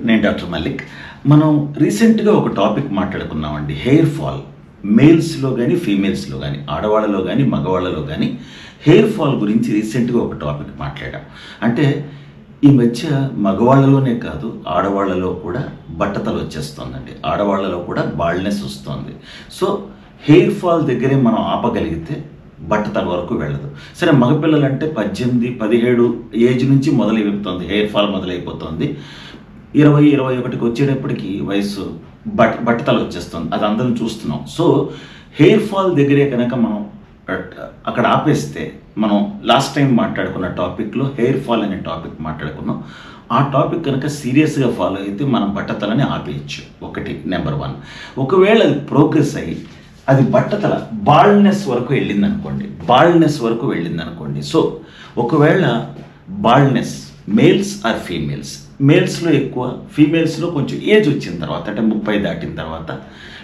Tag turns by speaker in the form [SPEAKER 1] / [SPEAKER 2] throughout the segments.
[SPEAKER 1] నేను డాక్టర్ మల్లిక్. మనం రీసెంట్గా ఒక టాపిక్ మాట్లాడుకున్నామండి, హెయిర్ ఫాల్. మేల్స్లో కానీ ఫీమేల్స్లో కానీ, ఆడవాళ్ళలో కానీ మగవాళ్ళలో కానీ హెయిర్ ఫాల్ గురించి రీసెంట్గా ఒక టాపిక్ మాట్లాడాం. అంటే ఈ మధ్య మగవాళ్ళలోనే కాదు, ఆడవాళ్ళలో కూడా బట్టతల వచ్చేస్తుందండి, ఆడవాళ్ళలో కూడా బాల్డ్నెస్ వస్తుంది. సో హెయిర్ ఫాల్ దగ్గరే మనం ఆపగలిగితే బట్టతల వరకు వెళ్ళదు. సరే, మగపిల్లలు అంటే 18, 17 ఏజ్ నుంచి మొదలైపోతుంది హెయిర్ ఫాల్, మొదలైపోతుంది. 20, 21కి వచ్చేటప్పటికి వయసు బట్టతల వచ్చేస్తుంది, అది అందరం చూస్తున్నాం. సో హెయిర్ ఫాల్ దగ్గరే కనుక మనం అక్కడ ఆపేస్తే, మనం లాస్ట్ టైం మాట్లాడుకున్న టాపిక్లో హెయిర్ ఫాల్ అనే టాపిక్ మాట్లాడుకున్నాం. ఆ టాపిక్ కనుక సీరియస్గా ఫాలో అయితే మనం బట్టతలని ఆపేయచ్చు. ఒకటి, నెంబర్ 1. ఒకవేళ అది ప్రోగ్రెస్ అయ్యి అది బట్టతల బాల్డ్నెస్ వరకు వెళ్ళిందనుకోండి, సో ఒకవేళ బాల్డ్నెస్ మేల్స్ ఆర్ ఫీమేల్స్, మేల్స్లో ఎక్కువ, ఫీమేల్స్లో కొంచెం ఏజ్ వచ్చిన తర్వాత, అంటే 30 దాటిన తర్వాత,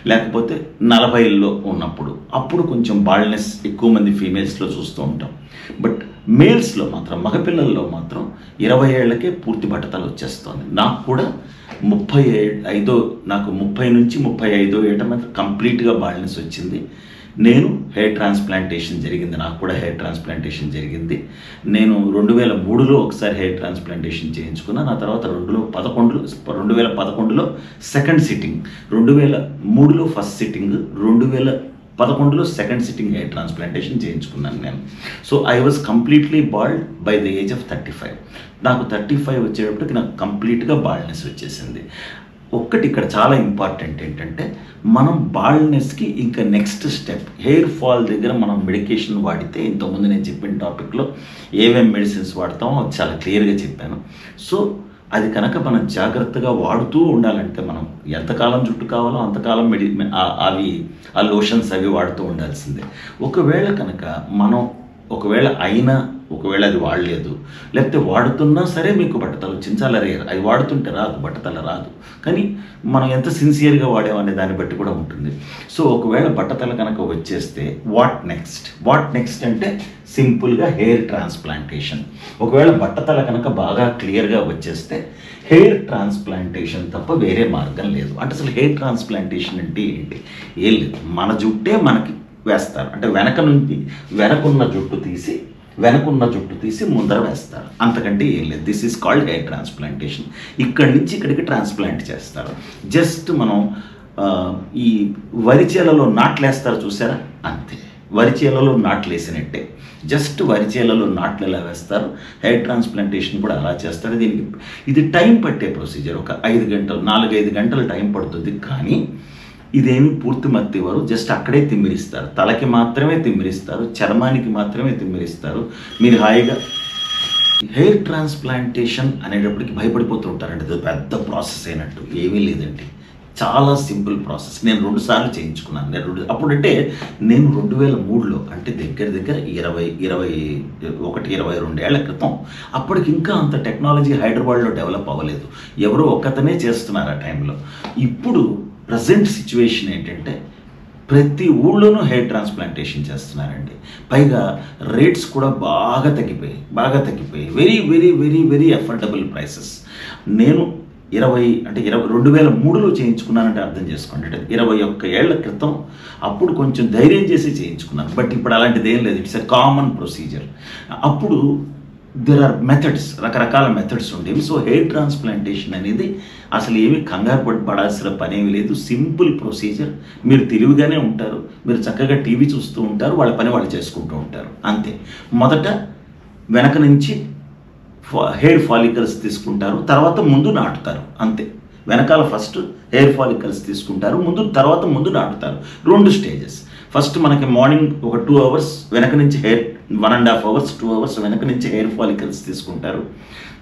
[SPEAKER 1] లేకపోతే 40లో ఉన్నప్పుడు, అప్పుడు కొంచెం బాల్డ్నెస్ ఎక్కువ మంది ఫీమేల్స్లో చూస్తూ ఉంటాం. బట్ మేల్స్లో మాత్రం, మగపిల్లల్లో మాత్రం 20 ఏళ్లకే పూర్తి బట్టతల వచ్చేస్తుంది. నాకు కూడా 30 నుంచి 35 ఏట మాత్రం కంప్లీట్గా బాల్డ్నెస్ వచ్చింది. నేను హెయిర్ ట్రాన్స్ప్లాంటేషన్ జరిగింది, నాకు కూడా హెయిర్ ట్రాన్స్ప్లాంటేషన్ జరిగింది. నేను 2003లో ఒకసారి హెయిర్ ట్రాన్స్ప్లాంటేషన్ చేయించుకున్నాను. ఆ తర్వాత 2011లో సెకండ్ సిట్టింగ్, 2003లో ఫస్ట్ సిట్టింగ్, 2011లో సెకండ్ సిట్టింగ్ హెయిర్ ట్రాన్స్ప్లాంటేషన్ చేయించుకున్నాను నేను. So I was completely bald by the age of 35. నాకు 35 వచ్చేటప్పటికి నాకు కంప్లీట్గా బాల్డ్నెస్ వచ్చేసింది. ఒక్కటి ఇక్కడ చాలా ఇంపార్టెంట్ ఏంటంటే, మనం బాల్డ్నెస్కి ఇంకా నెక్స్ట్ స్టెప్, హెయిర్ ఫాల్ దగ్గర మనం మెడికేషన్ వాడితే, ఇంతకుముందు నేను చెప్పిన టాపిక్లో ఏమేం మెడిసిన్స్ వాడతామో అది చాలా క్లియర్గా చెప్పాను. సో అది కనుక మనం జాగ్రత్తగా వాడుతూ ఉండాలంటే, మనం ఎంతకాలం జుట్టు కావాలో అంతకాలం ఆ లోషన్స్ అవి వాడుతూ ఉండాల్సిందే. ఒకవేళ కనుక మనం ఒకవేళ అది వాడలేదు, లేకపోతే వాడుతున్నా సరే మీకు బట్టతల వచ్చింది, చాలా రేర్. అది వాడుతుంటే రాదు, బట్టతల రాదు. కానీ మనం ఎంత సిన్సియర్గా వాడామనే దాన్ని బట్టి కూడా ఉంటుంది. సో ఒకవేళ బట్టతల కనుక వచ్చేస్తే వాట్ నెక్స్ట్ అంటే సింపుల్గా హెయిర్ ట్రాన్స్ప్లాంటేషన్. ఒకవేళ బట్టతల కనుక బాగా క్లియర్గా వచ్చేస్తే హెయిర్ ట్రాన్స్ప్లాంటేషన్ తప్ప వేరే మార్గం లేదు. అంటే అసలు హెయిర్ ట్రాన్స్ప్లాంటేషన్ అంటే ఏంటి? ఏం లేదు, మన జుట్టే మనకి వేస్తారు. అంటే వెనకున్న జుట్టు తీసి ముందర వేస్తారు, అంతకంటే ఏం లేదు. This is called hair transplantation. ఇక్కడి నుంచి ఇక్కడికి ట్రాన్స్ప్లాంట్ చేస్తారు. జస్ట్ మనం ఈ వరిచేలలో నాట్లేస్తారు చూసారా, అంతే. వరిచేలలో నాట్లు వేసినట్టే, జస్ట్ వరిచేలలో నాట్లు ఎలా వేస్తారు, హెయిర్ ట్రాన్స్ప్లాంటేషన్ కూడా అలా చేస్తారు. ఇది టైం పట్టే ప్రొసీజర్. ఒక 4-5 గంటలు టైం పడుతుంది. కానీ ఇదేమి పూర్తి మత్తి వారు జస్ట్ అక్కడే తిమ్మిరిస్తారు, తలకి మాత్రమే తిమ్మిరిస్తారు, చర్మానికి మాత్రమే తిమ్మిరిస్తారు. మీరు హాయిగా హెయిర్ ట్రాన్స్ప్లాంటేషన్ అనేటప్పటికి భయపడిపోతుంటారండి, అది పెద్ద ప్రాసెస్ అయినట్టు. ఏమీ లేదండి, చాలా సింపుల్ ప్రాసెస్. నేను 2 సార్లు చేయించుకున్నాను. అప్పుడంటే నేను 2003లో, అంటే దగ్గర 22 ఏళ్ల క్రితం. అప్పటికి ఇంకా అంత టెక్నాలజీ హైదరాబాద్లో డెవలప్ అవ్వలేదు, ఎవరో ఒక్కతనే చేస్తున్నారు ఆ టైంలో. ఇప్పుడు ప్రజెంట్ సిచ్యువేషన్ ఏంటంటే ప్రతి ఊళ్ళోనూ హెయిర్ ట్రాన్స్ప్లాంటేషన్ చేస్తున్నారండి. పైగా రేట్స్ కూడా బాగా తగ్గిపోయి very very very very affordable prices. నేను 2003లో చేయించుకున్నానంటే అర్థం చేసుకోండి, అంటే 21 ఏళ్ల క్రితం. అప్పుడు కొంచెం ధైర్యం చేసి చేయించుకున్నాను. బట్ ఇప్పుడు అలాంటిది ఏం లేదు, ఇట్స్ ఎ కామన్ ప్రొసీజర్. అప్పుడు దెర్ ఆర్ మెథడ్స్, రకరకాల మెథడ్స్ ఉండేవి. సో హెయిర్ ట్రాన్స్ప్లాంటేషన్ అనేది అసలు ఏమి కంగారు పడాల్సిన పనేమి లేదు, సింపుల్ ప్రొసీజర్. మీరు తెలివిగానే ఉంటారు, మీరు చక్కగా టీవీ చూస్తూ ఉంటారు, వాళ్ళ పని వాళ్ళు చేసుకుంటూ ఉంటారు, అంతే. మొదట వెనక నుంచి హెయిర్ ఫాలికల్స్ తీసుకుంటారు, తర్వాత ముందు నాటుతారు, అంతే. వెనకాల ఫస్ట్ హెయిర్ ఫాలికల్స్ తీసుకుంటారు, తర్వాత ముందు నాటుతారు. 2 స్టేజెస్. ఫస్ట్ మనకి మార్నింగ్ ఒక 2 అవర్స్ వెనక నుంచి 1.5 అవర్స్ 2 అవర్స్ వెనక నుంచి హెయిర్ ఫాలికల్స్ తీసుకుంటారు.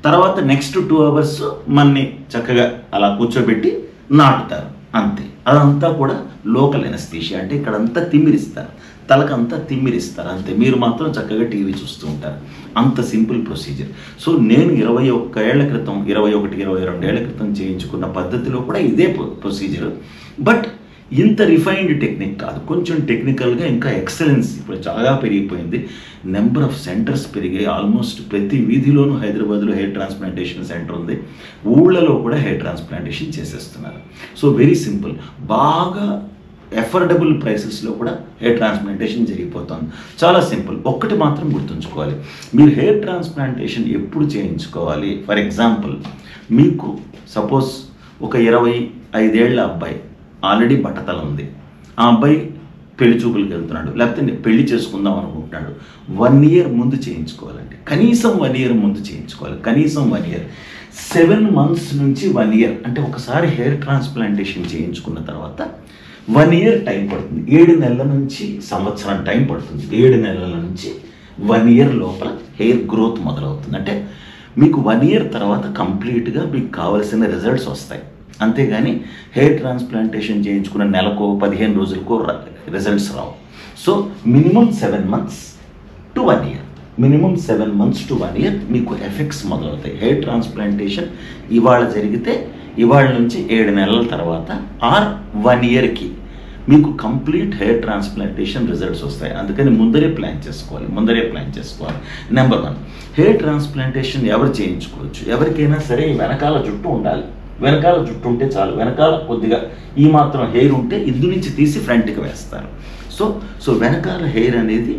[SPEAKER 1] తర్వాత నెక్స్ట్ 2 అవర్స్ మనని చక్కగా అలా కూర్చోబెట్టి నాటుతారు, అంతే. అదంతా కూడా లోకల్ ఎనస్థీషియా, అంటే ఇక్కడంతా తిమ్మిరిస్తారు, తలకంతా తిమ్మిరిస్తారు, అంతే. మీరు మాత్రం చక్కగా టీవీ చూస్తూ ఉంటారు, అంత సింపుల్ ప్రొసీజర్. సో నేను 21 ఏళ్ల క్రితం 22 ఏళ్ల క్రితం చేయించుకున్న పద్ధతిలో కూడా ఇదే ప్రొసీజర్. బట్ ఇంత రిఫైన్డ్ టెక్నిక్ కాదు, కొంచెం టెక్నికల్గా ఇంకా ఎక్సలెన్స్ ఇప్పుడు చాలా పెరిగిపోయింది. నెంబర్ ఆఫ్ సెంటర్స్ పెరిగాయి. ఆల్మోస్ట్ ప్రతి వీధిలోనూ హైదరాబాద్లో హెయిర్ ట్రాన్స్ప్లాంటేషన్ సెంటర్ ఉంది. ఊళ్ళలో కూడా హెయిర్ ట్రాన్స్ప్లాంటేషన్ చేసేస్తున్నారు. సో వెరీ సింపుల్, బాగా ఎఫర్డబుల్ ప్రైసెస్లో కూడా హెయిర్ ట్రాన్స్ప్లాంటేషన్ జరిగిపోతుంది. చాలా సింపుల్. ఒక్కటి మాత్రం గుర్తుంచుకోవాలి, మీరు హెయిర్ ట్రాన్స్ప్లాంటేషన్ ఎప్పుడు చేయించుకోవాలి. ఫర్ ఎగ్జాంపుల్, మీకు సపోజ్ ఒక 25 ఏళ్ల అబ్బాయి ఆల్రెడీ బట్టతల ఉంది, ఆ అబ్బాయి పెళ్లి చూపులకు వెళ్తున్నాడు, లేకపోతే పెళ్లి చేసుకుందాం అనుకుంటున్నాడు. 1 ఇయర్ ముందు చేయించుకోవాలండి, కనీసం 1 ఇయర్ ముందు చేయించుకోవాలి. కనీసం 1 ఇయర్, 7 months నుంచి 1 ఇయర్. అంటే ఒకసారి హెయిర్ ట్రాన్స్ప్లాంటేషన్ చేయించుకున్న తర్వాత 1 ఇయర్ టైం పడుతుంది. 7 నెలల నుంచి సంవత్సరం టైం పడుతుంది. 7 నెలల నుంచి 1 ఇయర్ లోపల హెయిర్ గ్రోత్ మొదలవుతుంది. అంటే మీకు 1 ఇయర్ తర్వాత కంప్లీట్గా మీకు కావాల్సిన రిజల్ట్స్ వస్తాయి. అంతేగాని హెయిర్ ట్రాన్స్ప్లాంటేషన్ చేయించుకున్న నెలకో 15 రోజులకో రిజల్ట్స్ రావు. So minimum 7 months to 1 year, minimum 7 months to 1 year మీకు ఎఫెక్ట్స్ మొదలవుతాయి. హెయిర్ ట్రాన్స్ప్లాంటేషన్ ఇవాళ జరిగితే ఇవాళ నుంచి 7 నెలల తర్వాత ఆర్ 1 ఇయర్కి మీకు కంప్లీట్ హెయిర్ ట్రాన్స్ప్లాంటేషన్ రిజల్ట్స్ వస్తాయి. అందుకని ముందరే ప్లాన్ చేసుకోవాలి. నెంబర్ 1, హెయిర్ ట్రాన్స్ప్లాంటేషన్ ఎవరు చేయించుకోవచ్చు? ఎవరికైనా సరే వెనకాల జుట్టు ఉండాలి. వెనకాల జుట్టు ఉంటే చాలు. వెనకాల కొద్దిగా ఈ మాత్రం హెయిర్ ఉంటే ఇందు నుంచి తీసి ఫ్రంట్కి వేస్తారు. సో వెనకాల హెయిర్ అనేది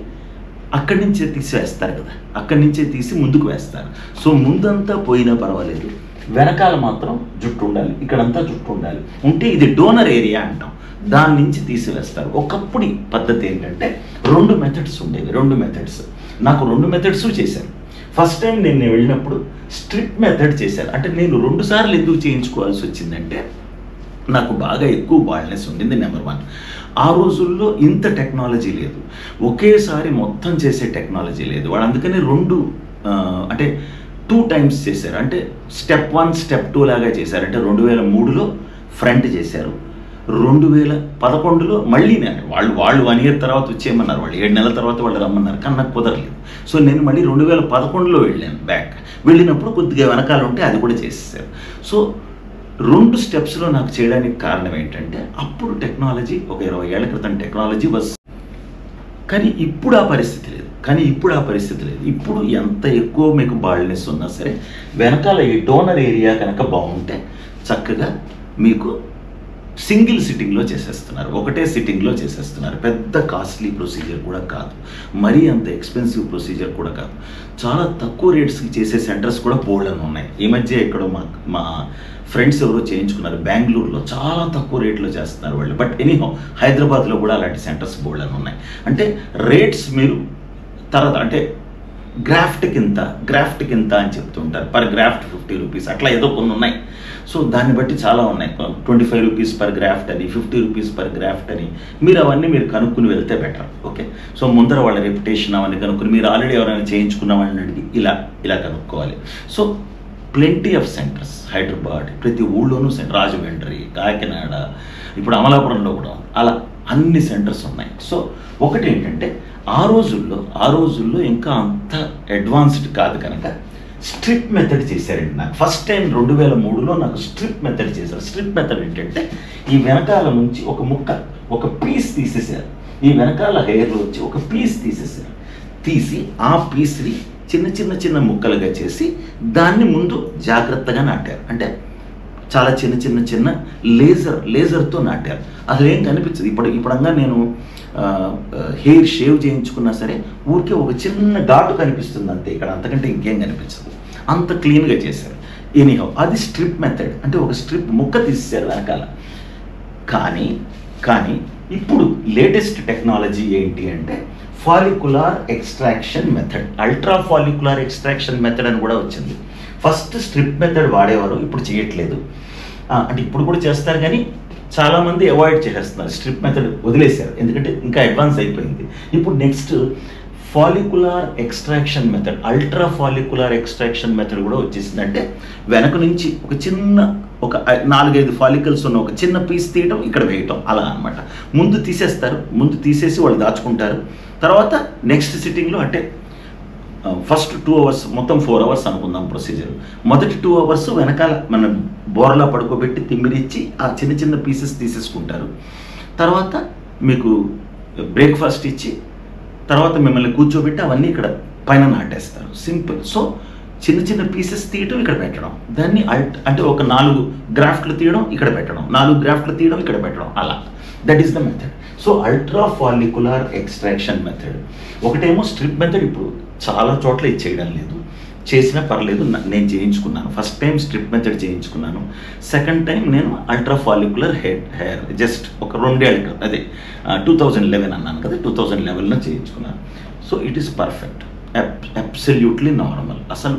[SPEAKER 1] అక్కడి నుంచే తీసి వేస్తారు కదా, అక్కడి నుంచే తీసి ముందుకు వేస్తారు. సో ముందంతా పోయినా పర్వాలేదు, వెనకాల మాత్రం జుట్టు ఉండాలి. ఇక్కడంతా జుట్టు ఉండాలి. ఉంటే ఇది డోనర్ ఏరియా అంటాం, దాని నుంచి తీసివేస్తారు. ఒకప్పుడు పద్ధతి ఏంటంటే 2 మెథడ్స్ ఉండేవి. 2 మెథడ్స్, నాకు 2 మెథడ్స్ చేశాను. ఫస్ట్ టైం నేను వెళ్ళినప్పుడు స్ట్రిప్ మెథడ్ చేశాను. అంటే నేను 2 సార్లు ఎందుకు చేయించుకోవాల్సి వచ్చిందంటే నాకు బాగా ఎక్కువ బాల్నెస్ ఉండింది. నెంబర్ 1, ఆ రోజుల్లో ఇంత టెక్నాలజీ లేదు, ఒకేసారి మొత్తం చేసే టెక్నాలజీ లేదు. వాళ్ళు అందుకని 2 times చేశారు. అంటే స్టెప్ 1 స్టెప్ 2 లాగా చేశారు. అంటే 2003లో ఫ్రంట్ చేశారు, 2011లో మళ్ళీ వాళ్ళు 1 ఇయర్ తర్వాత వచ్చేయమన్నారు. వాళ్ళు 7 నెలల తర్వాత వాళ్ళు రమ్మన్నారు, కానీ నాకు కుదరలేదు. సో నేను మళ్ళీ 2011లో వెళ్ళాను బ్యాక్. వెళ్ళినప్పుడు కొద్దిగా వెనకాల ఉంటే అది కూడా చేసేసారు. సో 2 స్టెప్స్లో నాకు చేయడానికి కారణం ఏంటంటే అప్పుడు టెక్నాలజీ, ఒక 20 ఏళ్ల క్రితం టెక్నాలజీ కానీ ఇప్పుడు ఆ పరిస్థితి లేదు. ఇప్పుడు ఎంత ఎక్కువ మీకు బాల్నెస్ ఉన్నా సరే వెనకాల ఈ డోనర్ ఏరియా కనుక బాగుంటే చక్కగా మీకు సింగిల్ సిట్టింగ్లో చేసేస్తున్నారు, ఒకటే సిట్టింగ్లో చేసేస్తున్నారు. పెద్ద కాస్ట్లీ ప్రొసీజర్ కూడా కాదు, మరీ అంత ఎక్స్పెన్సివ్ ప్రొసీజర్ కూడా కాదు. చాలా తక్కువ రేట్స్కి చేసే సెంటర్స్ కూడా బోల్డన్ ఉన్నాయి. ఈ మధ్య ఎక్కడో మా ఫ్రెండ్స్ ఎవరో చేయించుకున్నారు, బెంగళూరులో చాలా తక్కువ రేట్లో చేస్తున్నారు వాళ్ళు. బట్ ఎనీహో హైదరాబాద్లో కూడా అలాంటి సెంటర్స్ బోల్డన్ ఉన్నాయి. అంటే రేట్స్ మీరు తర్వాత అంటే గ్రాఫ్ట్కి ఇంత అని చెప్తుంటారు. పర్ గ్రాఫ్ట్ 50 రూపీస్ అట్లా ఏదో కొన్ని ఉన్నాయి. సో దాన్ని బట్టి చాలా ఉన్నాయి. 25 రూపీస్ పర్ గ్రాఫ్ట్ అని, 50 రూపీస్ పర్ గ్రాఫ్ట్ అని, మీరు అవన్నీ కనుక్కుని వెళ్తే బెటర్. ఓకే, సో ముందర వాళ్ళ రెప్యుటేషన్ అవన్నీ కనుక్కుని, మీరు ఆల్రెడీ ఎవరైనా చేయించుకున్న వాళ్ళని అడిగి ఇలా కనుక్కోవాలి. So plenty of centres, Hyderabad ప్రతి ఊళ్ళోనూ రాజమండ్రి, కాకినాడ, ఇప్పుడు అమలాపురంలో కూడా అలా అన్ని సెంటర్స్ ఉన్నాయి. సో ఒకటి ఏంటంటే ఆ రోజుల్లో ఇంకా అంత అడ్వాన్స్డ్ కాదు కనుక స్ట్రిప్ మెథడ్ చేశారండి. నాకు ఫస్ట్ టైం 2003లో నాకు స్ట్రిప్ మెథడ్ చేశారు. స్ట్రిప్ మెథడ్ ఏంటంటే ఈ వెనకాల నుంచి ఒక పీస్ తీసేశారు. ఈ వెనకాల హెయిర్లో వచ్చి ఒక పీస్ తీసి ఆ పీస్ని చిన్న ముక్కలుగా చేసి దాన్ని ముందు జాగ్రత్తగా నాటారు. అంటే చాలా చిన్న లేజర్తో నాటారు. అసలు ఏం కనిపించదు. ఇప్పుడంగా నేను హెయిర్ షేవ్ చేయించుకున్నా సరే ఊరికే ఒక చిన్న ఘాటు కనిపిస్తుంది అంతే, ఇక్కడ అంతకంటే ఇంకేం కనిపించదు. అంత క్లీన్గా చేశారు. ఎనీహౌ అది స్ట్రిప్ మెథడ్. అంటే ఒక స్ట్రిప్ ముక్క తీసేశారు వెనకాల. కానీ ఇప్పుడు లేటెస్ట్ టెక్నాలజీ ఏంటి అంటే follicular extraction method, ultra follicular extraction method అని కూడా వచ్చింది. ఫస్ట్ స్ట్రిప్ మెథడ్ వాడేవారు, ఇప్పుడు చేయట్లేదు. అంటే ఇప్పుడు కూడా చేస్తారు కానీ చాలామంది అవాయిడ్ చేసేస్తున్నారు, స్ట్రిప్ మెథడ్ వదిలేశారు, ఎందుకంటే ఇంకా అడ్వాన్స్ అయిపోయింది. ఇప్పుడు next follicular extraction method, ultra follicular extraction method కూడా వచ్చేసింది. అంటే వెనక నుంచి ఒక 4-5 ఫాలికల్స్ ఉన్న ఒక చిన్న పీస్ తీయటం, ఇక్కడ వేయటం, అలా అనమాట. ముందు తీసేసి వాళ్ళు దాచుకుంటారు. తర్వాత నెక్స్ట్ సిట్టింగ్లో అంటే ఫస్ట్ 2 hours, మొత్తం 4 hours అనుకుందాం ప్రొసీజర్. మొదటి 2 hours వెనకాల మన బోర్లా పడుకోబెట్టి తిమ్మిరిచ్చి ఆ చిన్న పీసెస్ తీసేసుకుంటారు. తర్వాత మీకు బ్రేక్ఫాస్ట్ ఇచ్చి తర్వాత మిమ్మల్ని కూర్చోబెట్టి అవన్నీ ఇక్కడ పైన నాటేస్తారు. సింపుల్. సో చిన్న చిన్న పీసెస్ తీయడం ఇక్కడ పెట్టడం, దాన్ని అంటే ఒక 4 గ్రాఫ్ట్లు తీయడం ఇక్కడ పెట్టడం, 4 గ్రాఫ్ట్లు తీయడం ఇక్కడ పెట్టడం, అలా. That is the method. So ultra follicular extraction method. ఒకటేమో స్ట్రిప్ మెథడ్, ఇప్పుడు చాలా చోట్ల ఇది చేయడం లేదు, చేసినా పర్లేదు, నేను చేయించుకున్నాను. ఫస్ట్ టైం స్ట్రిప్ మెథడ్ చేయించుకున్నాను. సెకండ్ టైం నేను అల్ట్రా ఫాలిక్యులర్ హెయిర్ జస్ట్ ఒక 2 ఏళ్ళ అదే 2011 అన్నాను కదా, 2011లో చేయించుకున్నాను. So it is perfect, absolutely normal. అసలు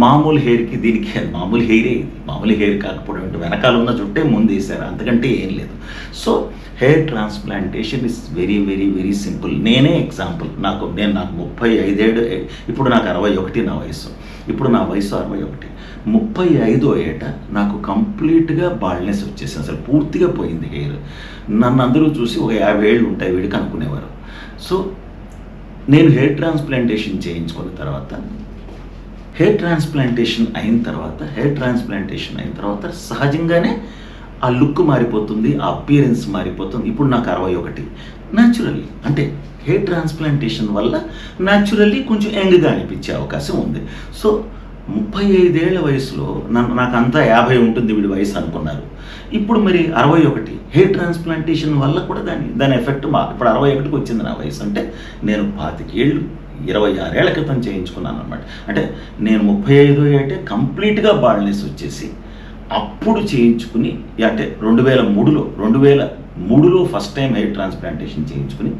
[SPEAKER 1] మామూలు హెయిర్కి దీనికి మామూలు హెయిరే, ఇది మామూలు హెయిర్ కాకపోవడం ఏంటి, వెనకాల ఉన్న చుట్టే ముందు వేసారు, అంతకంటే ఏం లేదు. So hair transplantation is very very very simple. నేనే ఎగ్జాంపుల్. నాకు 35 ఏళ్ళు, ఇప్పుడు నాకు 61 నా వయసు, ఇప్పుడు నా వయసు 61. 35వ ఏట నాకు కంప్లీట్గా బాల్నెస్ వచ్చేసింది, అసలు పూర్తిగా పోయింది హెయిర్. నన్ను అందరూ చూసి ఒక 50 ఏళ్ళు ఉంటాయి వీడికి అనుకునేవారు. సో నేను హెయిర్ ట్రాన్స్ప్లాంటేషన్ చేయించుకున్న తర్వాత, హెయిర్ ట్రాన్స్ప్లాంటేషన్ అయిన తర్వాత సహజంగానే ఆ లుక్ మారిపోతుంది, ఆ అపియరెన్స్ మారిపోతుంది. ఇప్పుడు నాకు 61. న్యాచురల్లీ అంటే హెయిర్ ట్రాన్స్ప్లాంటేషన్ వల్ల న్యాచురల్లీ కొంచెం యంగ్గా అనిపించే అవకాశం ఉంది. సో 35 ఏళ్ల వయసులో నాకు అంతా 50 ఉంటుంది వీడి వయసు అనుకున్నారు. ఇప్పుడు మరి 61. హెయిర్ ట్రాన్స్ప్లాంటేషన్ వల్ల కూడా దాని ఎఫెక్ట్ ఇప్పుడు 61కి వచ్చింది నా వయసు. అంటే నేను 25 ఏళ్ళు 26 ఏళ్ల క్రితం చేయించుకున్నాను అనమాట. అంటే నేను 35 ఏటే కంప్లీట్గా బాల్నెస్ వచ్చేసి అప్పుడు చేయించుకుని, అంటే 2003లో ఫస్ట్ టైం హెయిర్ ట్రాన్స్ప్లాంటేషన్ చేయించుకుని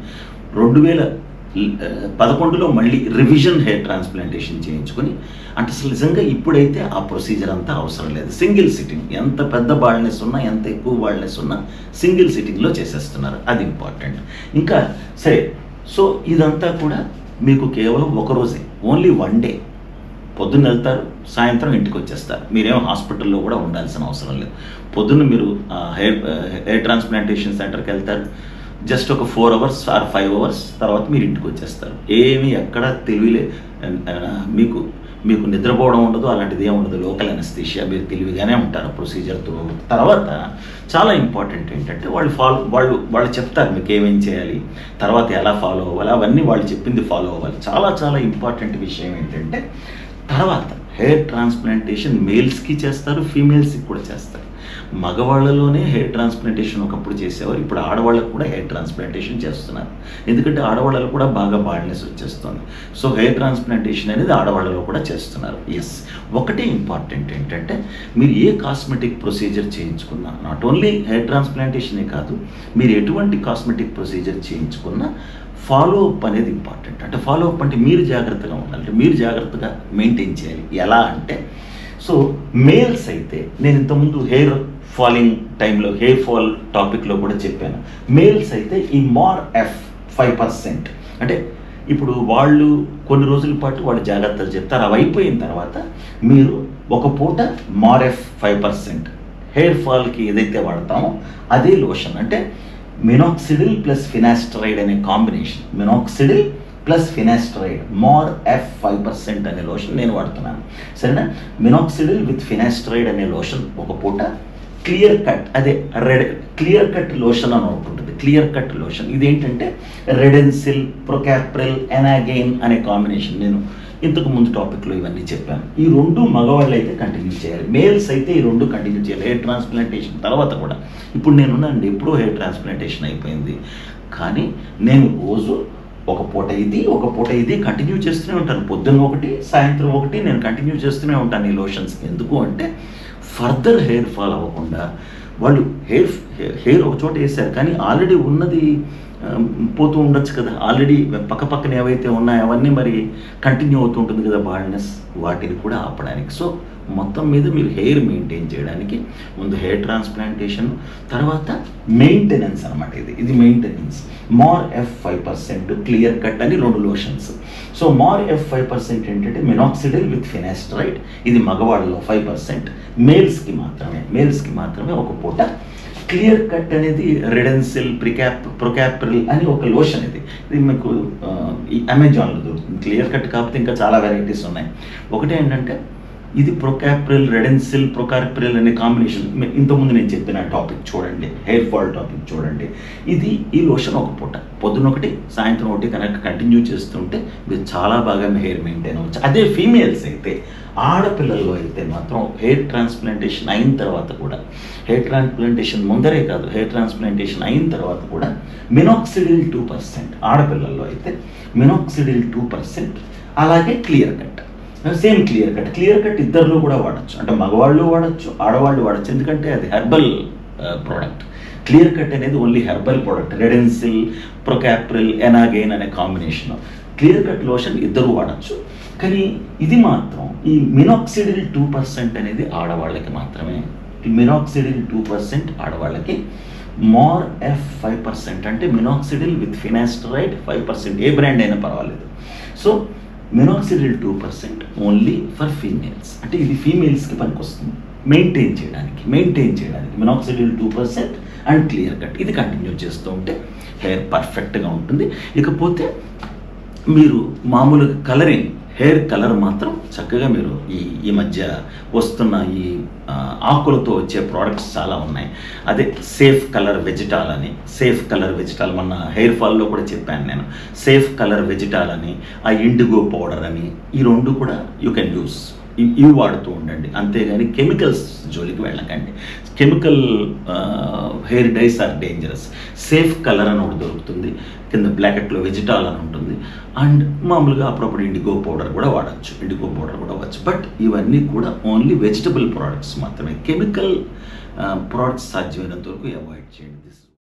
[SPEAKER 1] 2011లో మళ్ళీ రివిజన్ హెయిర్ ట్రాన్స్ప్లాంటేషన్ చేయించుకుని, అంటే అసలు నిజంగా ఇప్పుడైతే ఆ ప్రొసీజర్ అంతా అవసరం లేదు. సింగిల్ సిట్టింగ్, ఎంత పెద్ద బాల్నెస్ ఉన్నా ఎంత ఎక్కువ బాల్నెస్ ఉన్నా సింగిల్ సిట్టింగ్లో చేసేస్తున్నారు. అది ఇంపార్టెంట్. ఇంకా సరే, సో ఇదంతా కూడా మీకు కేవలం ఒక రోజే, ఓన్లీ 1 డే. పొద్దున్న వెళ్తారు, సాయంత్రం ఇంటికి వచ్చేస్తారు. మీరేమో హాస్పిటల్లో కూడా ఉండాల్సిన అవసరం లేదు. పొద్దున్న మీరు హెయిర్ ట్రాన్స్ప్లాంటేషన్ సెంటర్కి వెళ్తారు, జస్ట్ ఒక 4 అవర్స్ ఆర్ 5 అవర్స్ తర్వాత మీరు ఇంటికి వచ్చేస్తారు. ఏమీ ఎక్కడ తెలివిలే, మీకు నిద్రపోవడం ఉండదు, అలాంటిది ఏమి ఉండదు. లోకల్ అనస్థీషియా, మీరు తెలివిగానే ఉంటారు ప్రొసీజర్తో. తర్వాత చాలా ఇంపార్టెంట్ ఏంటంటే వాళ్ళు చెప్తారు మీకు ఏమేం చేయాలి, తర్వాత ఎలా ఫాలో అవ్వాలి, అవన్నీ వాళ్ళు చెప్పింది ఫాలో అవ్వాలి. చాలా చాలా ఇంపార్టెంట్ విషయం ఏంటంటే, తర్వాత హెయిర్ ట్రాన్స్ప్లాంటేషన్ మేల్స్కి చేస్తారు, ఫీమేల్స్కి కూడా చేస్తారు. మగవాళ్ళలోనే హెయిర్ ట్రాన్స్ప్లాంటేషన్ ఒకప్పుడు చేసేవారు, ఇప్పుడు ఆడవాళ్ళకు కూడా హెయిర్ ట్రాన్స్ప్లాంటేషన్ చేస్తున్నారు. ఎందుకంటే ఆడవాళ్ళకు కూడా బాగా బాల్నెస్ వచ్చేస్తుంది. సో హెయిర్ ట్రాన్స్ప్లాంటేషన్ అనేది ఆడవాళ్ళలో కూడా చేస్తున్నారు. ఎస్, ఒకటే ఇంపార్టెంట్ ఏంటంటే, మీరు ఏ కాస్మెటిక్ ప్రొసీజర్ చేయించుకున్నా, నాట్ ఓన్లీ హెయిర్ ట్రాన్స్ప్లాంటేషనే కాదు, మీరు ఎటువంటి కాస్మెటిక్ ప్రొసీజర్ చేయించుకున్నా ఫాలో అప్ అనేది ఇంపార్టెంట్. అంటే ఫాలో అప్ అంటే మీరు జాగ్రత్తగా ఉండాలి, అంటే మీరు జాగ్రత్తగా మెయింటైన్ చేయాలి. ఎలా అంటే, సో మేల్స్ అయితే, నేను ఇంతకుముందు హెయిర్ ఫాలింగ్ టైంలో హెయిర్ ఫాల్ టాపిక్లో కూడా చెప్పాను, మేల్స్ అయితే ఈ MORF 5%, అంటే ఇప్పుడు వాళ్ళు కొన్ని రోజుల పాటు వాళ్ళు జాగ్రత్తలు చెప్తారు, అవి అయిపోయిన తర్వాత మీరు ఒక పూట MORF 5% హెయిర్ ఫాల్కి ఏదైతే వాడతామో అదే లోషన్, అంటే మినాక్సిడిల్ ప్లస్ ఫినాస్టరైడ్ అనే combination, minoxidil plus finasteride MORF 5% అనే లోషన్ నేను వాడుతున్నాను. సరేనా? మినాక్సిడిల్ విత్ ఫినాస్టరైడ్ అనే లోషన్ ఒక పూట, క్లియర్ కట్, అదే క్లియర్ కట్ లోషన్ అని ఒకటి ఉంటుంది. క్లియర్ కట్ లోషన్ ఇదేంటంటే రెడెన్సిల్, ప్రొకాప్రిల్, ఎనాగైన్ అనే కాంబినేషన్. నేను ఇంతకు ముందు టాపిక్లో ఇవన్నీ చెప్పాను. ఈ 2 మగవాళ్ళు అయితే కంటిన్యూ చేయాలి, మేల్స్ అయితే ఈ 2 కంటిన్యూ చేయాలి హెయిర్ ట్రాన్స్ప్లాంటేషన్ తర్వాత కూడా. ఇప్పుడు నేనున్నానండి, ఎప్పుడో హెయిర్ ట్రాన్స్ప్లాంటేషన్ అయిపోయింది, కానీ నేను రోజు ఒక పూట ఇది కంటిన్యూ చేస్తూనే ఉంటాను. పొద్దున్న ఒకటి, సాయంత్రం ఒకటి నేను కంటిన్యూ చేస్తూనే ఉంటాను ఈ లోషన్స్. ఎందుకు అంటే ఫర్దర్ హెయిర్ ఫాల్ అవ్వకుండా. వాళ్ళు హెయిర్ ఒక చోట వేసారు, కానీ ఆల్రెడీ ఉన్నది పోతూ ఉండొచ్చు కదా, ఆల్రెడీ పక్కన ఏవైతే ఉన్నాయో అవన్నీ మరి కంటిన్యూ అవుతూ ఉంటుంది కదా బాల్నెస్, వాటిని కూడా ఆపడానికి. సో మొత్తం మీద మీరు హెయిర్ మెయింటైన్ చేయడానికి ముందు హెయిర్ ట్రాన్స్ప్లాంటేషన్, తర్వాత మెయింటెనెన్స్ అనమాట. ఇది మెయింటెనెన్స్. MORF 5% క్లియర్ కట్ అని 2 లోషన్స్. సో MORF 5% ఏంటంటే మినాక్సిడిల్ విత్ ఫినాస్టరైడ్, ఇది మగవాళ్ళలో 5%, మేల్స్కి మాత్రమే ఒక పూట. క్లియర్ కట్ అనేది రెడెన్సిల్, ప్రొకాప్రిల్ అని ఒక లోషన్. ఇది మీకు అమెజాన్లో దొరుకుతుంది. క్లియర్ కట్ కాకపోతే ఇంకా చాలా వెరైటీస్ ఉన్నాయి. ఒకటి ఏంటంటే ఇది ప్రొకాప్రిల్, రెడెన్సిల్, ప్రొకాప్రిల్ అనే కాంబినేషన్. ఇంతకుముందు నేను చెప్పిన టాపిక్ చూడండి, హెయిర్ ఫాల్ టాపిక్ చూడండి. ఈ లోషన్ ఒక పూట, పొద్దున ఒకటి సాయంత్రం ఒకటి కనుక కంటిన్యూ చేస్తుంటే మీరు చాలా బాగా హెయిర్ మెయింటైన్ అవ్వచ్చు. అదే ఫీమేల్స్ అయితే, ఆడపిల్లల్లో అయితే మాత్రం హెయిర్ ట్రాన్స్ప్లాంటేషన్ అయిన తర్వాత కూడా, హెయిర్ ట్రాన్స్ప్లాంటేషన్ ముందరే కాదు, హెయిర్ ట్రాన్స్ప్లాంటేషన్ అయిన తర్వాత కూడా మినాక్సిడిల్ 2%, ఆడపిల్లల్లో అయితే మినాక్సిడిల్ 2%, అలాగే clear cut, same clear cut ఇద్దరిలో కూడా వాడచ్చు. అంటే మగవాళ్ళు వాడచ్చు, ఆడవాళ్ళు వాడచ్చు. ఎందుకంటే అది హెర్బల్ ప్రోడక్ట్. క్లియర్ కట్ అనేది ఓన్లీ హెర్బల్ ప్రోడక్ట్. రెడెన్సిల్, ప్రొకాప్రిల్, ఎనాగైన్ అనే కాంబినేషన్. క్లియర్ కట్ లోషన్ ఇద్దరు వాడచ్చు. కానీ ఇది మాత్రం ఈ మినాక్సిడిల్ 2% అనేది ఆడవాళ్ళకి మాత్రమే. ఈ మినాక్సిడిల్ 2% ఆడవాళ్ళకి. మోర్ ఎఫ్ 5%, అంటే minoxidil with finasteride 5%, A brand అయినా పర్వాలేదు. So minoxidil 2% only for females. అంటే ఇది ఫీమేల్స్కి పనికొస్తుంది మెయింటైన్ చేయడానికి. మినాక్సిడిల్ 2% అండ్ క్లియర్ కట్ ఇది కంటిన్యూ చేస్తూ ఉంటే హెయిర్ పర్ఫెక్ట్గా ఉంటుంది. ఇకపోతే మీరు మామూలుగా కలరింగ్, హెయిర్ కలర్ మాత్రం చక్కగా మీరు ఈ మధ్య వస్తున్న ఈ ఆకులతో వచ్చే ప్రోడక్ట్స్ చాలా ఉన్నాయి. అదే సేఫ్ కలర్ వెజిటాల్ అని, మొన్న హెయిర్ ఫాల్లో కూడా చెప్పాను నేను. సేఫ్ కలర్ వెజిటాల్ అని, ఆ ఇండిగో పౌడర్ అని, ఈ రెండు కూడా యూ కెన్ యూస్. ఇవి వాడుతూ ఉండండి. అంతేగాని కెమికల్స్ జోలికి వెళ్ళకండి. Chemical hair dyes are dangerous. Safe colour అని ఒకటి దొరుకుతుంది, కింద బ్లాకెట్లో వెజిటాల్ అని ఉంటుంది. అండ్ మామూలుగా అప్పుడప్పుడు ఇండిగో పౌడర్ కూడా వాడచ్చు. బట్ ఇవన్నీ కూడా ఓన్లీ వెజిటబుల్ ప్రోడక్ట్స్ మాత్రమే. కెమికల్ ప్రోడక్ట్స్ సాధ్యమైనంత వరకు అవాయిడ్ చేయండి.